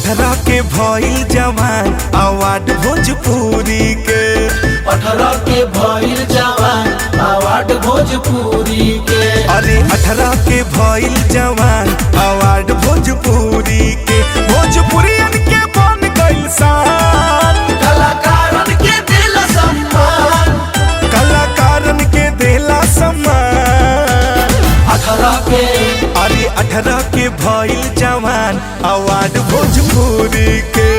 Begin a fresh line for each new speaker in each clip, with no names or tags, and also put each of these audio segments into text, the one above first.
18 के भइल जवान अवार्ड भोजपुरी के।
18 के भइल जवान अवार्ड भोजपुरी के।
अरे 18 के भइल जवान अवार्ड भोजपुरी के। भोजपुरियन के बन गइल शान,
कलाकारन के दिला सम्मान,
कलाकारन के देला सम्मान।
18 के
अरे 18 के भइल जवान अवार्ड भोजपुरी के।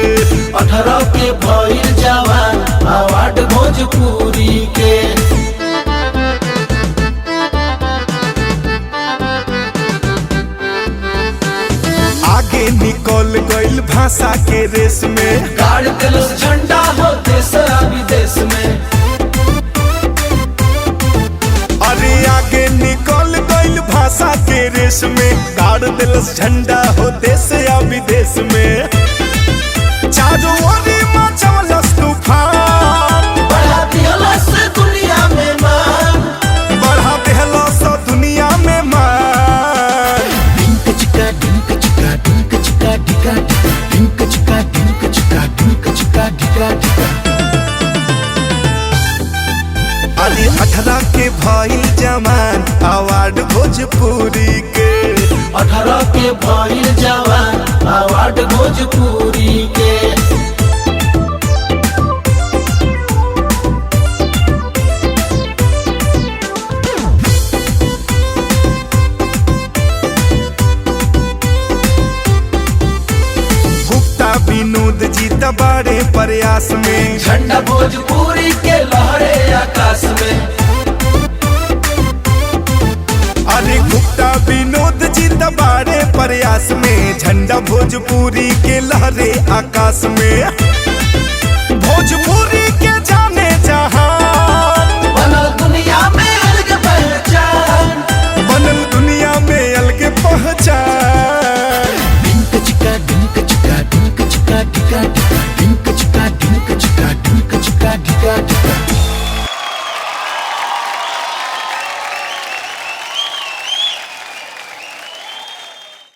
18 के भइल जवान अवार्ड भोजपुरी के।
आगे निकल गइल भाषा के रेस में,
गाड़ दिलस झंडा हो देश आ विदेश में।
अरे आगे निकल गइल भाषा के रेस में, गाड़ दिलस झंडा हो देश या विदेश में। चारों ओरी मचवलस तूफान,
बढ़ा दिलस दुनिया में मान,
बढ़ा देहलस दुनिया में मान।
डिंक चिका डिंक चिका डिंक चिका डिका डिंक चिका डिंक चिका डिंक चिका डिका डिका।
अरे 18 के भइल जवान अवार्ड भोजपुरी के।
18 के भइल जवान अवार्ड भोजपुरी के।
गुप्ता विनोद जी तबाड़े प्रयास में,
झंडा भोजपुरी के लहरे आकाश में।
अरे गुप्ता विनोद जी तबाड़े प्रयास में, झंडा भोजपुरी के लहरे आकाश में। भोजपुरी